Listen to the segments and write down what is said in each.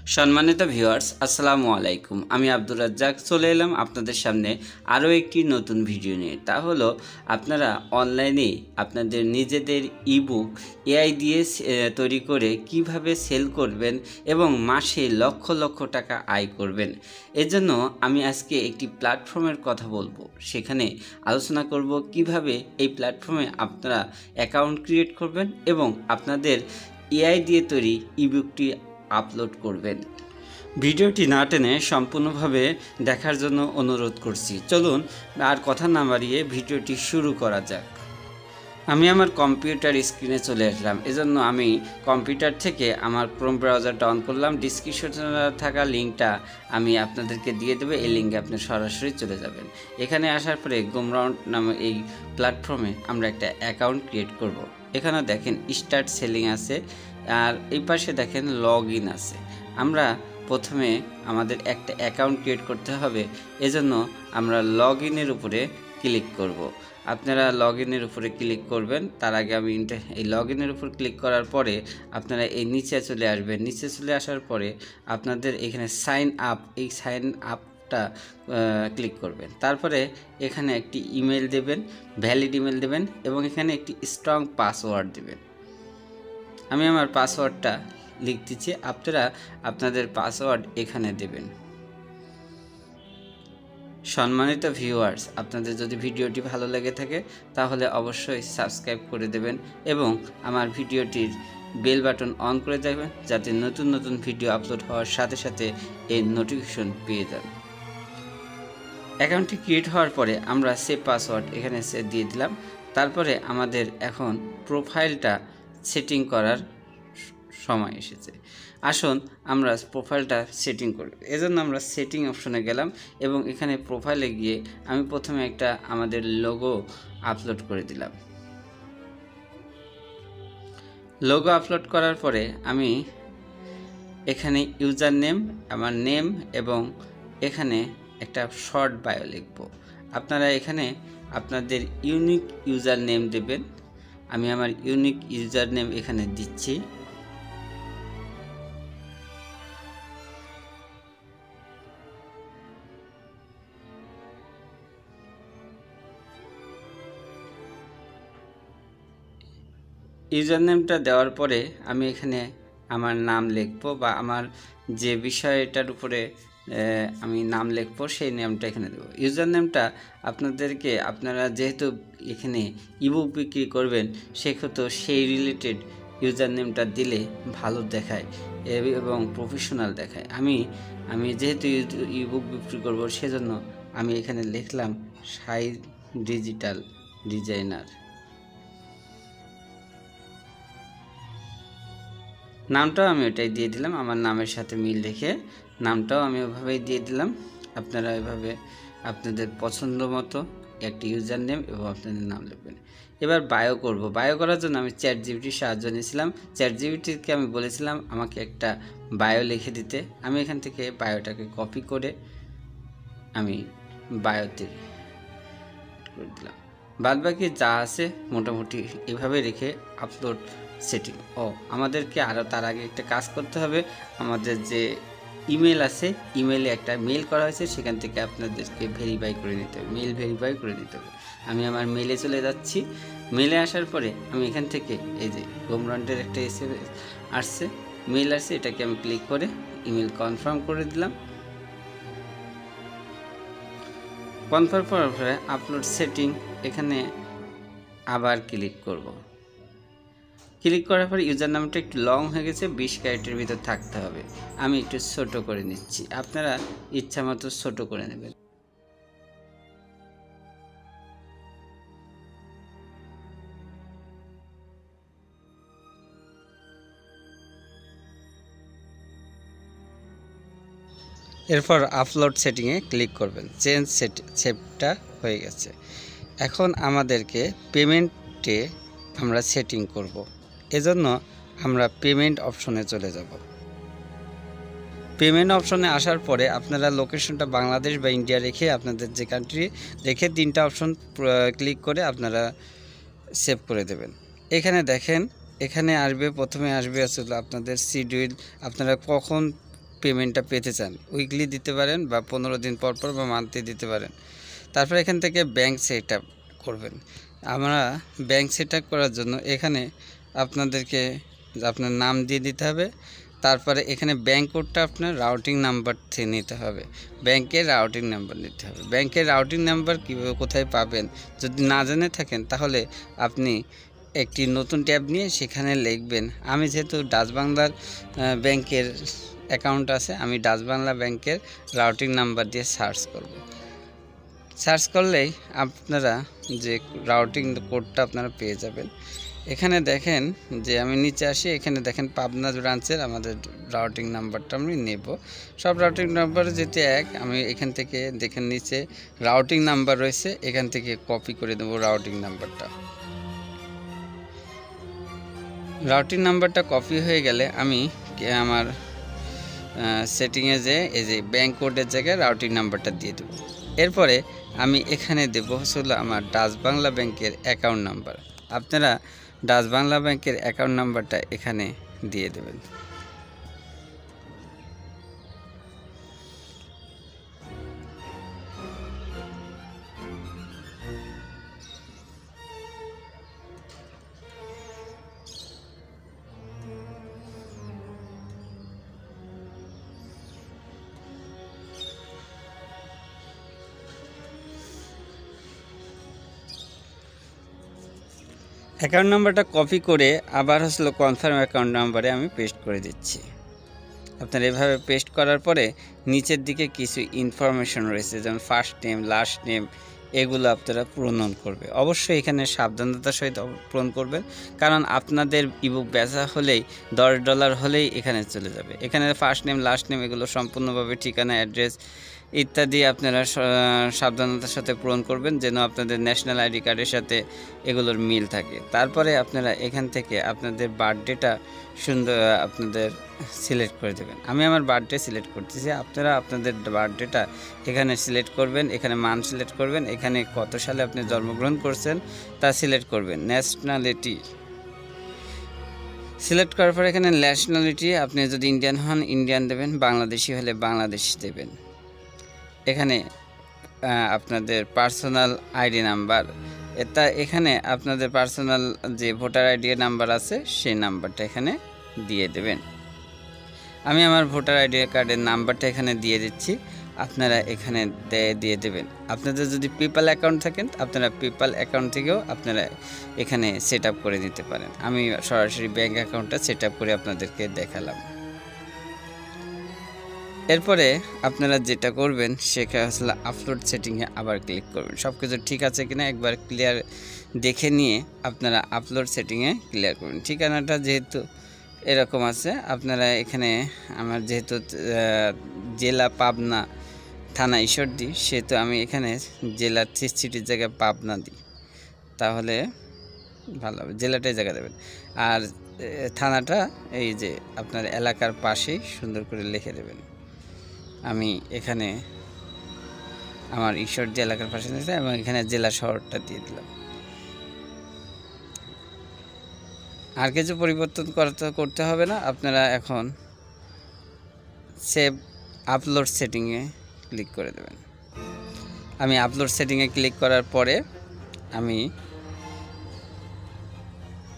সম্মানিত ভিউয়ার্স, আসসালামু আলাইকুম। আমি আব্দুর রাজ্জাক চলে এলাম আপনাদের সামনে আরও একটি নতুন ভিডিও নিয়ে। তা হলো আপনারা অনলাইনে আপনাদের নিজেদের ইবুক এআই দিয়ে তৈরি করে কিভাবে সেল করবেন এবং মাসে লক্ষ লক্ষ টাকা আয় করবেন। এজন্য আমি আজকে একটি প্ল্যাটফর্মের কথা বলবো। সেখানে আলোচনা করব কিভাবে এই প্ল্যাটফর্মে আপনারা অ্যাকাউন্ট ক্রিয়েট করবেন এবং আপনাদের এআই দিয়ে তৈরি ইবুকটি আপলোড করবেন। ভিডিওটি না টেনে সম্পূর্ণভাবে দেখার জন্য অনুরোধ করছি। চলুন আর কথা না বাড়িয়ে ভিডিওটি শুরু করা যাক। আমি আমার কম্পিউটার স্ক্রিনে চলে আসলাম। এজন্য আমি কম্পিউটার থেকে আমার ক্রোম ব্রাউজারটা অন করলাম। ডিসক্রিপশনে থাকা লিঙ্কটা আমি আপনাদেরকে দিয়ে দেবো। এই লিঙ্কে আপনি সরাসরি চলে যাবেন। এখানে আসার পরে গোমরাউন্ড নামে এই প্ল্যাটফর্মে আমরা একটা অ্যাকাউন্ট ক্রিয়েট করব। এখানে দেখেন স্টার্ট সেলিং আছে, আর এই পাশে দেখেন লগ ইন আছে। আমরা প্রথমে আমাদের একটা অ্যাকাউন্ট ক্রিয়েট করতে হবে, এজন্য আমরা লগ ইনের উপরে ক্লিক করব। আপনারা লগ ইনের উপরে ক্লিক করবেন। তার আগে আমি এই লগ ইনের উপর ক্লিক করার পরে আপনারা এই নিচে চলে আসবেন। নিচে চলে আসার পরে আপনাদের এখানে সাইন আপ, এই সাইন আপটা ক্লিক করবেন। তারপরে এখানে একটি ইমেল দেবেন, ভ্যালিড ইমেল দেবেন এবং এখানে একটি স্ট্রং পাসওয়ার্ড দেবেন। আমি আমার পাসওয়ার্ডটা লিখতেছি, আপনারা আপনাদের পাসওয়ার্ড এখানে দেবেন। সম্মানিত ভিউয়ার্স, আপনাদের যদি ভিডিওটি ভালো লেগে থাকে তাহলে অবশ্যই সাবস্ক্রাইব করে দেবেন এবং আমার ভিডিওটির বেল বাটন অন করে দেবেন, যাতে নতুন নতুন ভিডিও আপলোড হওয়ার সাথে সাথে এই নোটিফিকেশন পেয়ে যান। অ্যাকাউন্টটি ক্রিয়েট হওয়ার পরে আমরা সেভ পাসওয়ার্ড এখানে দিয়ে দিলাম। তারপরে আমাদের এখন প্রোফাইলটা সেটিং করার সময় এসেছে। আসুন আমরা প্রোফাইলটা সেটিং করি। এজন্য আমরা সেটিং অপশনে গেলাম এবং এখানে প্রোফাইলে গিয়ে আমি প্রথমে একটা আমাদের লোগো আপলোড করে দিলাম। লোগো আপলোড করার পরে আমি এখানে ইউজার নেম, আমার নেম এবং এখানে একটা শর্ট বায়ো লিখব। আপনারা এখানে আপনাদের ইউনিক ইউজার নেম দেবেন। আমি আমার ইউনিক ইউজার নেম এখানে দিচ্ছি। ইউজার নেমটা দেওয়ার পরে আমি এখানে আমার নাম লিখব বা আমার যে বিষয়টার উপরে আমি নাম লিখব সেই নামটা এখানে দেব। ইউজার নেমটা আপনাদেরকে, আপনারা যেহেতু এখানে ইবুক বিক্রি করবেন সেক্ষেত্রে সেই রিলেটেড ইউজার নেমটা দিলে ভালো দেখায় এবং প্রফেশনাল দেখায়। আমি যেহেতু ইবুক বিক্রি করব সেজন্য আমি এখানে লিখলাম সাই ডিজিটাল ডিজাইনার। নামটাও আমি ওটাই দিয়ে দিলাম, আমার নামের সাথে মিল রেখে নামটাও আমি ওইভাবেই দিয়ে দিলাম। আপনারা ওইভাবে আপনাদের পছন্দ মতো একটি ইউজার নেম এবং আপনাদের নাম লিখবেন। এবার বায়ো করব। বায়ো করার জন্য আমি চ্যাট জিপিটির সাহায্য নিয়েছিলাম। চ্যাট জিপিটিকে আমি বলেছিলাম আমাকে একটা বায়ো লিখে দিতে। আমি এখান থেকে বায়োটাকে কপি করে আমি বায়োতে করে দিলাম। বাদবাকি যা আছে মোটামুটি এভাবে রেখে আপলোড সেটিং। আমাদেরকে আরও তার আগে একটা কাজ করতে হবে। আমাদের যে ইমেল আছে, ইমেলে একটা মেল করা হয়েছে, সেখান থেকে আপনাদেরকে ভেরিফাই করে নিতে হবে, মেল ভেরিফাই করে নিতে হবে। আমি আমার মেলে চলে যাচ্ছি। মেলে আসার পরে আমি এখান থেকে এই যে গোমরাউন্ডের একটা এসএমএস আসছে, মেল আসছে, এটাকে আমি ক্লিক করে ইমেল কনফার্ম করে দিলাম। কনফার্ম করার পরে আপলোড সেটিং এখানে আবার ক্লিক করব। ক্লিক করার পরে ইউজার নামটা একটু লং হয়ে গেছে, 20 ক্যারেক্টারের ভিতর থাকতে হবে। আমি একটু ছোট করে নিচ্ছি, আপনারা ইচ্ছা মতো ছোট করে নেবেন। এরপর আপলোড সেটিংয়ে ক্লিক করবেন। চেঞ্জ সেটটা হয়ে গেছে। এখন আমাদেরকে পেমেন্টে আমরা সেটিং করব। এজন্য আমরা পেমেন্ট অপশনে চলে যাব। পেমেন্ট অপশনে আসার পরে আপনারা লোকেশনটা বাংলাদেশ বা ইন্ডিয়া রেখে আপনাদের যে কান্ট্রি রেখে 3টা অপশন ক্লিক করে আপনারা সেভ করে দেবেন। এখানে দেখেন, এখানে আসবে, প্রথমে আসবে আসলে আপনাদের শিডিউল, আপনারা কখন পেমেন্টটা পেতে চান, উইকলি দিতে পারেন বা 15 দিন পর পর বা মান্থলি দিতে পারেন। তারপর এখান থেকে ব্যাংক সেট আপ করবেন। আমরা ব্যাংক সেট আপ করার জন্য এখানে আপনাদেরকে আপনার নাম দিয়ে দিতে হবে। তারপরে এখানে ব্যাংক কোডটা আপনার রাউটিং নাম্বার থেকে নিতে হবে, ব্যাংকের রাউটিং নাম্বার নিতে হবে। ব্যাংকের রাউটিং নাম্বার কীভাবে কোথায় পাবেন যদি না জেনে থাকেন, তাহলে আপনি একটি নতুন ট্যাব নিয়ে সেখানে লিখবেন। আমি যেহেতু ডাচ বাংলার ব্যাংকের অ্যাকাউন্ট আছে, আমি ডাচ বাংলা ব্যাংকের রাউটিং নাম্বার দিয়ে সার্চ করব। সার্চ করলেই আপনারা যে রাউটিং কোডটা আপনারা পেয়ে যাবেন। এখানে দেখেন যে আমি নিচে আসি, এখানে দেখেন পাবনা ব্রাঞ্চের আমাদের রাউটিং নাম্বারটা আমি নেব। সব রাউটিং নাম্বার যেতে এক, আমি এখান থেকে দেখেন নিচে রাউটিং নাম্বার রয়েছে, এখান থেকে কপি করে দেব রাউটিং নাম্বারটা। রাউটিং নাম্বারটা কপি হয়ে গেলে আমি আমার সেটিংয়ে যে এই যে ব্যাংক কোডের জায়গায় রাউটিং নাম্বারটা দিয়ে দেব। এরপরে আমি এখানে দেব হলো আমার ডাচ বাংলা ব্যাংকের অ্যাকাউন্ট নাম্বার। আপনারা ডাচ বাংলা ব্যাংকের অ্যাকাউন্ট নাম্বারটা এখানে দিয়ে দেবেন। অ্যাকাউন্ট নাম্বারটা কপি করে আবার হলো কনফার্ম অ্যাকাউন্ট নাম্বারে আমি পেস্ট করে দিচ্ছি। আপনারা এভাবে পেস্ট করার পরে নিচের দিকে কিছু ইনফরমেশন রয়েছে, যেমন ফার্স্ট নেম, লাস্ট নেম, এগুলো আপনারা পূরণ করবে। অবশ্যই এখানে সাবধানতার সহিত পূরণ করবেন, কারণ আপনাদের ইবুক বেচা হলেই $10 হলেই এখানে চলে যাবে। এখানে ফার্স্ট নেম, লাস্ট নেম এগুলো সম্পূর্ণভাবে ঠিকানা, অ্যাড্রেস ইত্যাদি আপনারা সাবধানতার সাথে পূরণ করবেন, যেন আপনাদের ন্যাশনাল আইডি কার্ডের সাথে এগুলোর মিল থাকে। তারপরে আপনারা এখান থেকে আপনাদের বার্থডেটা সুন্দর আপনাদের সিলেক্ট করে দেবেন। আমি আমার বার্থডে সিলেক্ট করতেছি, আপনারা আপনাদের বার্থডেটা এখানে সিলেক্ট করবেন। এখানে মান সিলেক্ট করবেন, এখানে কত সালে আপনি জন্মগ্রহণ করছেন তা সিলেক্ট করবেন। ন্যাশনালিটি সিলেক্ট করার পর এখানে ন্যাশনালিটি আপনি যদি ইন্ডিয়ান হন ইন্ডিয়ান দেবেন, বাংলাদেশি হলে বাংলাদেশ দেবেন। এখানে আপনাদের পার্সোনাল আইডি নাম্বার, এখানে আপনাদের পার্সোনাল যে ভোটার আইডি নাম্বার আছে সেই নাম্বারটা এখানে দিয়ে দেবেন। আমি আমার ভোটার আইডি কার্ডের নাম্বারটা এখানে দিয়ে দিচ্ছি, আপনারা এখানে দিয়ে দেবেন। আপনাদের যদি পেপ্যাল অ্যাকাউন্ট থাকেন আপনারা পেপ্যাল অ্যাকাউন্ট থেকেও আপনারা এখানে সেট আপ করে নিতে পারেন। আমি সরাসরি ব্যাঙ্ক অ্যাকাউন্টটা সেট আপ করে আপনাদেরকে দেখালাম। এরপরে আপনারা যেটা করবেন সেটা হচ্ছে আপলোড সেটিংয়ে আবার ক্লিক করবেন। সব কিছু ঠিক আছে কিনা একবার ক্লিয়ার দেখে নিয়ে আপনারা আপলোড সেটিংয়ে ক্লিয়ার করবেন। ঠিকানাটা যেহেতু এরকম আছে, আপনারা এখানে আমার যেহেতু জেলা পাবনা, থানা ঈশ্বরদী, সেহেতু আমি এখানে জেলার সিটির জায়গায় পাবনা দিই, তাহলে ভালো হবে। জেলাটাই জায়গা দেবেন, আর থানাটা এই যে আপনার এলাকার পাশেই সুন্দর করে লিখে দেবেন। আমি এখানে আমার ঈশ্বরদী এলাকার পাশে দিয়েছি এবং এখানে জেলা শহরটা দিয়ে দিলাম। আর কিছু পরিবর্তন করতে হবে না। আপনারা এখন সেভ আপলোড সেটিংয়ে ক্লিক করে দেবেন। আমি আপলোড সেটিংয়ে ক্লিক করার পরে আমি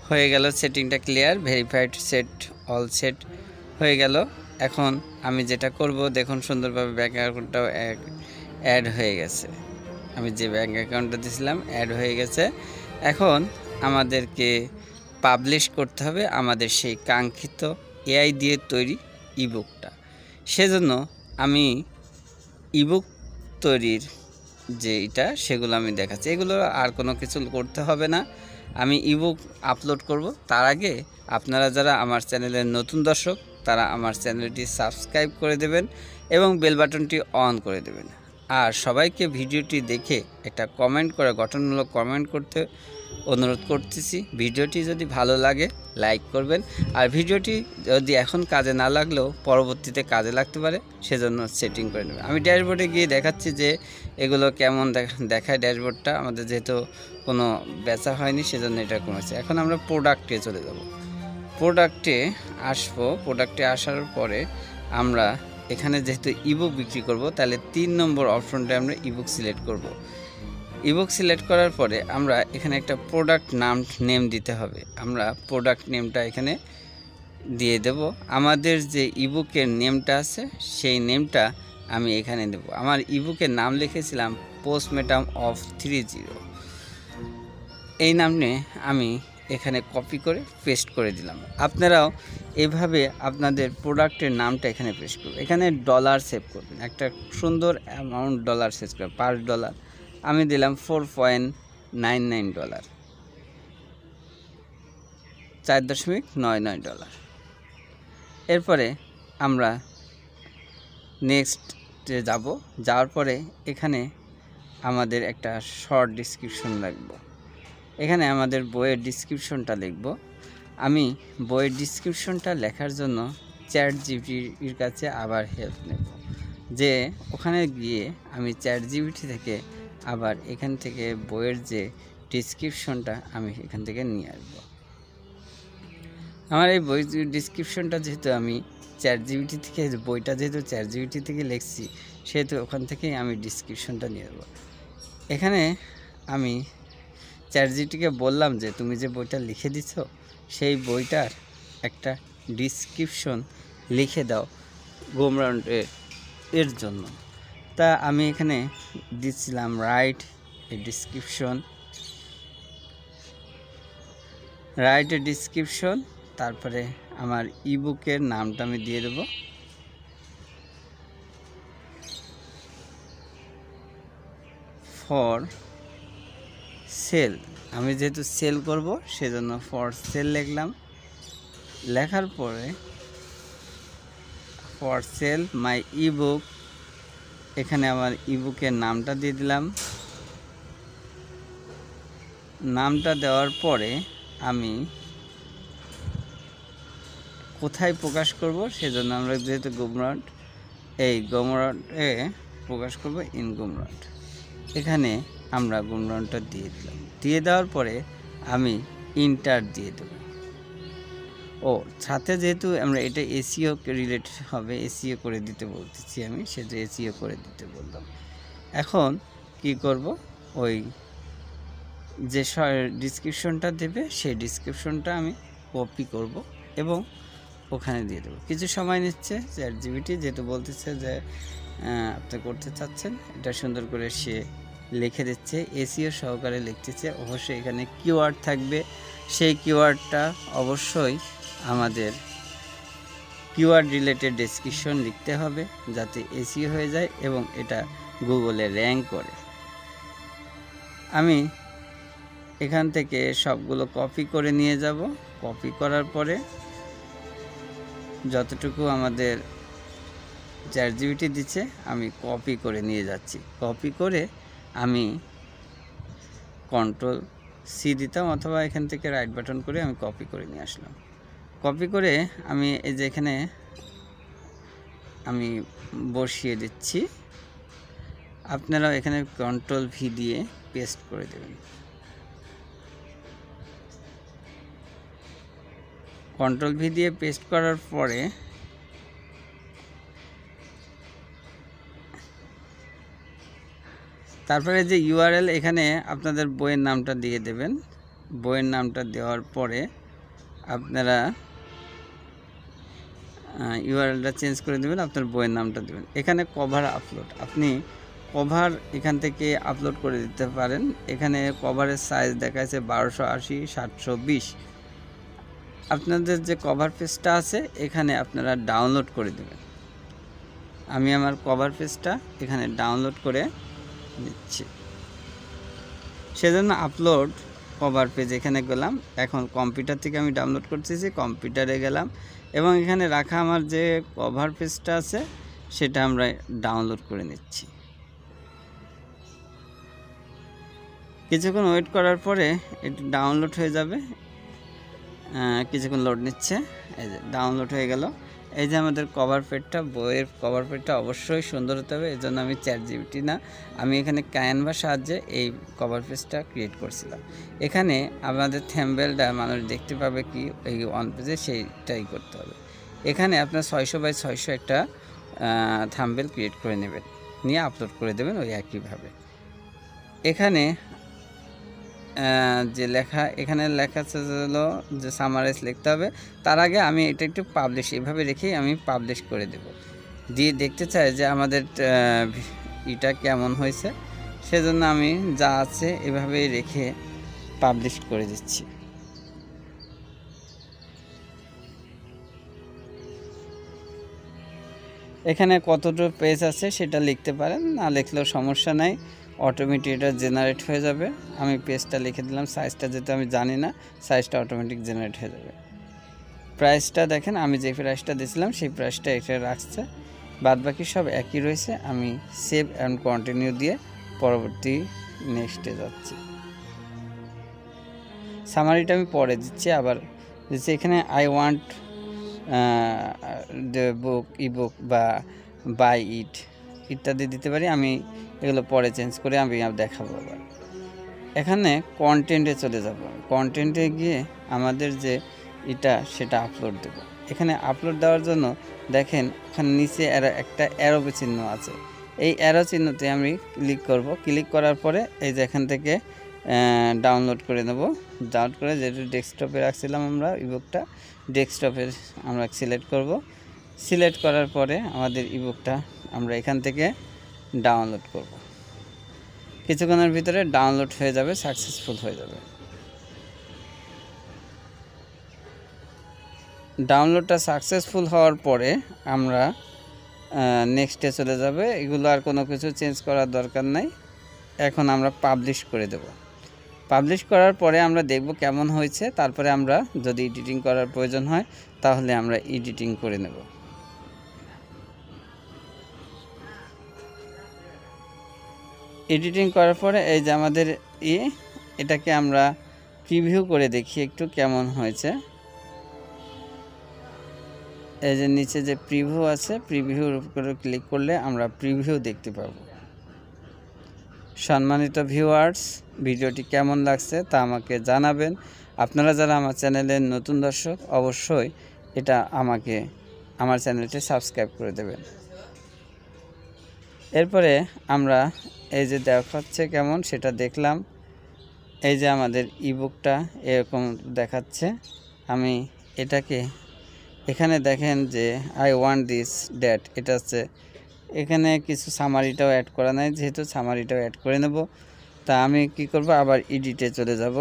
হয়ে গেল সেটিংটা clear, verified, set all set হয়ে গেল। এখন আমি যেটা করব দেখুন সুন্দরভাবে ব্যাঙ্ক অ্যাকাউন্টটাও অ্যাড হয়ে গেছে। আমি যে ব্যাঙ্ক অ্যাকাউন্টটা দিয়েছিলাম অ্যাড হয়ে গেছে। এখন আমাদেরকে পাবলিশ করতে হবে আমাদের সেই কাঙ্ক্ষিত এআই দিয়ে তৈরি ইবুকটা। সেজন্য আমি ইবুক তৈরির যে এটা সেগুলো আমি দেখাচ্ছি। এগুলো আর কোনো কিছু করতে হবে না, আমি ইবুক আপলোড করব। তার আগে আপনারা যারা আমার চ্যানেলের নতুন দর্শক তারা আমার চ্যানেলটি সাবস্ক্রাইব করে দেবেন এবং বেল বাটনটি অন করে দেবেন। আর সবাইকে ভিডিওটি দেখে একটা কমেন্ট করে গঠনমূলক কমেন্ট করতে অনুরোধ করতেছি। ভিডিওটি যদি ভালো লাগে লাইক করবেন, আর ভিডিওটি যদি এখন কাজে না লাগলেও পরবর্তীতে কাজে লাগতে পারে সেজন্য সেটিং করে নেবেন। আমি ড্যাশবোর্ডে গিয়ে দেখাচ্ছি যে এগুলো কেমন দেখায়। ড্যাশবোর্ডটা আমাদের যেহেতু কোনো বেচা হয়নি সেজন্য এটা কমেছে। এখন আমরা প্রোডাক্টে চলে যাব। প্রোডাক্টে আসবো। প্রোডাক্টে আসার পরে আমরা এখানে যেহেতু ইবুক বিক্রি করব, তাহলে 3 নম্বর অপশনটা আমরা ইবুক সিলেক্ট করব। ইবুক সিলেক্ট করার পরে আমরা এখানে একটা প্রোডাক্ট নেম দিতে হবে। আমরা প্রোডাক্ট নেমটা এখানে দিয়ে দেব। আমাদের যে ইবুকের নেমটা আছে সেই নেমটা আমি এখানে দেব। আমার ইবুকের নাম লিখেছিলাম পোস্টমর্টম অফ 30। এই নামে আমি এখানে কপি করে পেস্ট করে দিলাম। আপনারাও এভাবে আপনাদের প্রোডাক্টের নামটা এখানে পেস্ট করবেন। এখানে ডলার সেভ করবেন, একটা সুন্দর অ্যামাউন্ট ডলার সেভ করবেন, $5 আমি দিলাম $4.99, $4.99। এরপরে আমরা নেক্সটে যাব। যাওয়ার পরে এখানে আমাদের একটা শর্ট ডিসক্রিপশন লিখব। এখানে আমাদের বইয়ের ডিসক্রিপশনটা লিখব। আমি বইয়ের ডিসক্রিপশনটা লেখার জন্য চ্যাটজিপিটির কাছে আবার হেল্প নেব, যে ওখানে গিয়ে আমি চ্যাটজিপিটি থেকে আবার এখান থেকে বইয়ের যে ডিসক্রিপশনটা আমি এখান থেকে নিয়ে আসবো। আমার এই বই ডিসক্রিপশনটা যেহেতু আমি চ্যাটজিপিটি থেকে, বইটা যেহেতু চ্যাটজিপিটি থেকে লিখছি, সেহেতু ওখান থেকেই আমি ডিসক্রিপশনটা নিয়ে নেব। এখানে আমি চ্যাটজিপিটিকে বললাম যে তুমি যে বইটা লিখে দিছ সেই বইটার একটা ডিসক্রিপশন লিখে দাও গোমরাউন্ডের জন্য। তা আমি এখানে দিচ্ছিলাম রাইট এ ডিসক্রিপশন, তারপরে আমার ইবুকের নামটা আমি দিয়ে দেব। ফর সেল, আমি যেহেতু সেল করব সেজন্য ফর সেল লিখলাম। লেখার পরে ফর সেল মাই ইবুক, এখানে আমার ইবুকের নামটা দিয়ে দিলাম। নামটা দেওয়ার পরে আমি কোথায় প্রকাশ করব সেজন্য আমরা যেহেতু গোমরাউন্ড, এই গোমরাউন্ডে প্রকাশ করব ইন গোমরাউন্ড। এখানে আমরা গোমরাউন্ডটা দিয়ে দিলাম। দিয়ে দেওয়ার পরে আমি ইন্টার দিয়ে দেব। ও সাথে যেহেতু আমরা এটা এসইও রিলেটেড হবে, এসইও করে দিতে বলতেছি আমি, সেটা এসইও করে দিতে বললাম। এখন কি করব, ওই যে ডিসক্রিপশনটা দেবে সেই ডিসক্রিপশনটা আমি কপি করব এবং ওখানে দিয়ে দেবো। কিছু সময় নিচ্ছে চ্যাটজিপিটি, যেহেতু বলতেছে যে আপনি করতে চাচ্ছেন, এটা সুন্দর করে সে লিখে দিচ্ছে, এসইও সহকারে লিখতেছে। অবশ্যই এখানে কিওয়ার্ড থাকবে, সেই কিওয়ার্ডটা অবশ্যই আমাদের কিওয়ার্ড রিলেটেড ডেসক্রিপশন লিখতে হবে যাতে এসইও হয়ে যায় এবং এটা গুগলে র্যাঙ্ক করে। আমি এখান থেকে সবগুলো কপি করে নিয়ে যাব। কপি করার পরে যতটুকু আমাদের চ্যাটজিপিটি দিচ্ছে আমি কপি করে নিয়ে যাচ্ছি। কপি করে আমি Ctrl+C দিতাম, অথবা এখান থেকে রাইট বাটন করে আমি কপি করে নিয়ে আসলাম। কপি করে আমি এই যে এখানে আমি বসিয়ে দিচ্ছি। আপনারাও এখানে Ctrl+V দিয়ে পেস্ট করে দেবেন। Ctrl+V দিয়ে পেস্ট করার পরে তারপরে যে ইউআরএল, এখানে আপনাদের বইয়ের নামটা দিয়ে দেবেন। বইয়ের নামটা দেওয়ার পরে আপনারা ইউআরএলটা চেঞ্জ করে দেবেন, আপনার বইয়ের নামটা দেবেন। এখানে কভার আপলোড, আপনি কভার এখান থেকে আপলোড করে দিতে পারেন। এখানে কভারের সাইজ দেখাচ্ছে 1280x720। আপনাদের যে কভার পেজটা আছে এখানে আপনারা ডাউনলোড করে দেবেন। আমি আমার কভার পেজটা এখানে ডাউনলোড করে নিচ্ছি, সেজন্য আপলোড কভার পেজ এখানে গেলাম। এখন কম্পিউটার থেকে আমি ডাউনলোড করতেছি, কম্পিউটারে গেলাম এবং এখানে রাখা আমার যে কভার পেজটা আছে সেটা আমরা ডাউনলোড করে নিচ্ছি। কিছুক্ষণ ওয়েট করার পরে এটি ডাউনলোড হয়ে যাবে। কিছুক্ষণ লোড নিচ্ছে, এই যে ডাউনলোড হয়ে গেল। এই যে আমাদের কভার পেজটা, বইয়ের কভার পেজটা অবশ্যই সুন্দর হতে হবে। এই জন্য আমি চ্যাটজিপিটি না, আমি এখানে ক্যানভার সাহায্যে এই কভার পেজটা ক্রিয়েট করছিলাম। এখানে আমাদের থ্যাম্বনেলটা মানুষ দেখতে পাবে কি এই ওয়ান পেজে, সেইটাই করতে হবে। এখানে আপনার 600x600 একটা থাম্বনেল ক্রিয়েট করে নেবেন, নিয়ে আপলোড করে দেবেন ওই একইভাবে। এখানে যে এখানে লেখা আছে হলো যে সামারাইজ লিখতে হবে। তার আগে আমি এটা একটু পাবলিশ এভাবে রেখেই আমি পাবলিশ করে দেব, দিয়ে দেখতে চাই যে আমাদের এটা কেমন হয়েছে। সেজন্য আমি যা আছে এভাবেই রেখে পাবলিশ করে দিচ্ছি। এখানে কতটুকু পেজ আছে সেটা লিখতে পারেন, না লিখলেও সমস্যা নাই, অটোমেটিক এটা জেনারেট হয়ে যাবে। আমি পেজটা লিখে দিলাম, সাইজটা যেহেতু আমি জানি না, সাইজটা অটোমেটিক জেনারেট হয়ে যাবে। প্রাইসটা দেখেন, আমি যে প্রাইসটা দিয়েছিলাম সেই প্রাইসটা এটা রাখছে, বাদবাকি সব একই রয়েছে। আমি সেভ অ্যান্ড কন্টিনিউ দিয়ে পরবর্তী নেক্সটে যাচ্ছি। সামারিটা আমি পরে দিচ্ছি, আবার দিচ্ছি এখানে I want the book, ebook বা বাই ইট ইত্যাদি দিতে পারি। আমি এগুলো পরে চেঞ্জ করে আমি দেখাবো। আবার এখানে কন্টেন্টে চলে যাব, কন্টেন্টে গিয়ে আমাদের যে এটা সেটা আপলোড দেব। এখানে আপলোড দেওয়ার জন্য দেখেন ওখানে নিচে একটা অ্যারো চিহ্ন আছে, এই অ্যারো চিহ্নতে আমি ক্লিক করব। ক্লিক করার পরে এই যে এখান থেকে ডাউনলোড করে নেব। ডাউনলোড করে যেটা ডেস্কটপে রাখছিলাম আমরা ইবুকটা, ডেস্কটপে আমরা সিলেক্ট করব। সিলেক্ট করার পরে আমাদের ইবুকটা আমরা এখান থেকে ডাউনলোড করব। কিছুক্ষণের ভিতরে ডাউনলোড হয়ে যাবে, সাকসেসফুল হয়ে যাবে। ডাউনলোডটা সাকসেসফুল হওয়ার পরে আমরা নেক্সটে চলে যাবে। এগুলো আর কোনো কিছু চেঞ্জ করার দরকার নাই। এখন আমরা পাবলিশ করে দেব। পাবলিশ করার পরে আমরা দেখব কেমন হয়েছে, তারপরে আমরা যদি এডিটিং করার প্রয়োজন হয় তাহলে আমরা এডিটিং করে নেব। এডিটিং করার পরে এই যে আমাদের এটাকে আমরা প্রিভিউ করে দেখি একটু কেমন হয়েছে। এই যে নিচে যে প্রিভিউ আছে, প্রিভিউর উপরে ক্লিক করলে আমরা প্রিভিউ দেখতে পাবো। সম্মানিত ভিউয়ার্স, ভিডিওটি কেমন লাগছে তা আমাকে জানাবেন। আপনারা যারা আমার চ্যানেলের নতুন দর্শক অবশ্যই এটা আমার চ্যানেলটি সাবস্ক্রাইব করে দেবেন। এরপরে আমরা এই যে দেখাচ্ছে কেমন সেটা দেখলাম। এই যে আমাদের ইবুকটা এরকম দেখাচ্ছে। আমি এটাকে এখানে দেখেন যে আই ওয়ান্ট দিস ড্যাট, এটা হচ্ছে এখানে কিছু সামারিটাও অ্যাড করা নাই, যেহেতু সামারিটাও অ্যাড করে নেব। তা আমি কি করব, আবার এডিটে চলে যাব।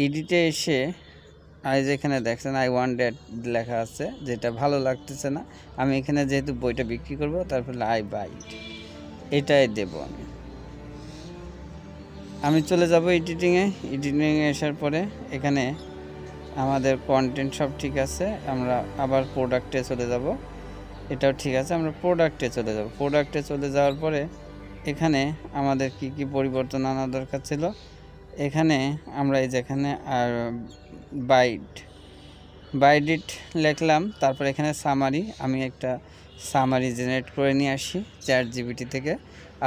এডিটে এসে যেখানে দেখছেন আই ওয়ান্ট ড্যাট লেখা আছে, যেটা ভালো লাগতেছে না, আমি এখানে যেহেতু বইটা বিক্রি করব তারপরে আই বাই ইট এটাই দেব। আমি চলে যাব এডিটিংয়ে। এডিটিংয়ে আসার পরে এখানে আমাদের কন্টেন্ট সব ঠিক আছে, আমরা আবার প্রোডাক্টে চলে যাব। এটাও ঠিক আছে, আমরা প্রোডাক্টে চলে যাব। প্রোডাক্টে চলে যাওয়ার পরে এখানে আমাদের কি কি পরিবর্তন আনা দরকার ছিল, এখানে আমরা এই যেখানে আর বাইডিট লিখলাম। তারপর এখানে সামারি, আমি একটা সামারি জেনারেট করে নিয়ে আসি ChatGPT থেকে।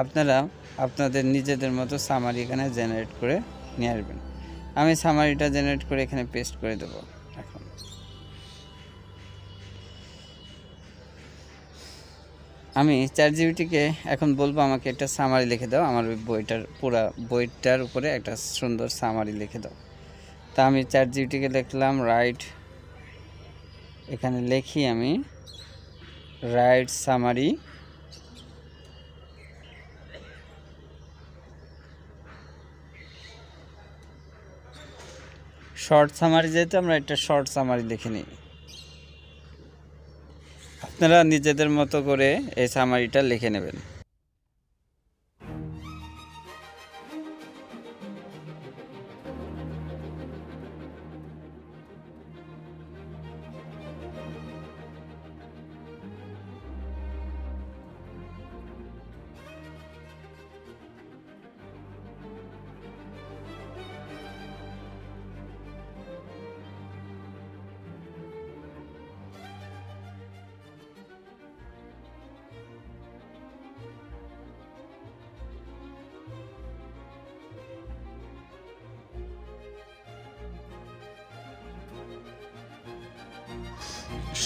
আপনারা আপনাদের নিজেদের মতো সামারি এখানে জেনারেট করে নিয়ে আসবেন। আমি সামারিটা জেনারেট করে এখানে পেস্ট করে দেব। এখন আমি ChatGPT-কে এখন বলবো আমাকে একটা সামারি লিখে দাও, আমার ওই বইটার উপরে একটা সুন্দর সামারি লিখে দাও। তা আমি ChatGPT-কে লিখলাম রাইট, এখানে লিখি আমি রাইট সামারি। শর্ট সামারি, যেহেতু আমরা একটা শর্ট সামারি লিখে নিই। আপনারা নিজেদের মতো করে এই সামারিটা লিখে নেবেন।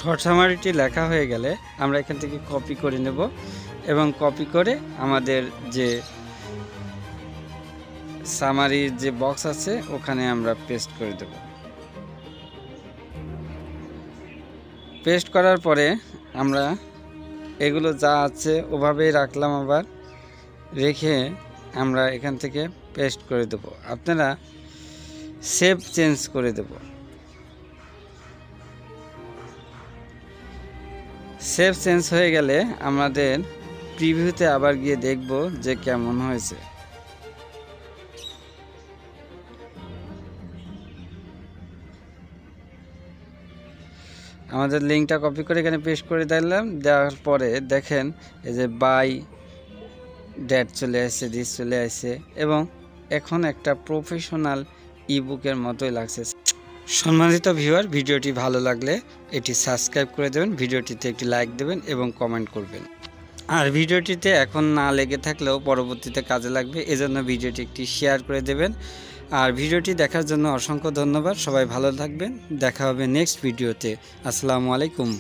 শর্ট সামারিটি লেখা হয়ে গেলে আমরা এখান থেকে কপি করে নেব এবং কপি করে আমাদের যে সামারির যে বক্স আছে ওখানে আমরা পেস্ট করে দেব। পেস্ট করার পরে আমরা এগুলো যা আছে ওভাবেই রাখলাম, আবার রেখে আমরা এখান থেকে পেস্ট করে দেব। আপনারা শেপ চেঞ্জ করে দেব। শেপ চেঞ্জ হয়ে গেলে আমাদের প্রিভিউতে আবার গিয়ে দেখব যে কেমন হয়েছে। আমাদের লিঙ্কটা কপি করে এখানে পেস্ট করে দিলাম। দেওয়ার পরে দেখেন এই যে বাই ডেট চলে আসছে, দিস চলে আসছে এবং এখন একটা প্রফেশনাল ইবুকের মতোই লাগছে। সম্মানিত ভিউয়ার, ভিডিওটি ভালো লাগলে এটি সাবস্ক্রাইব করে দেবেন, ভিডিওটিতে একটি লাইক দেবেন এবং কমেন্ট করবেন। আর ভিডিওটিতে এখন না লেগে থাকলেও পরবর্তীতে কাজে লাগবে, এজন্য ভিডিওটি একটি শেয়ার করে দেবেন। আর ভিডিওটি দেখার জন্য অসংখ্য ধন্যবাদ। সবাই ভালো থাকবেন, দেখা হবে নেক্সট ভিডিওতে। আসসালামু আলাইকুম।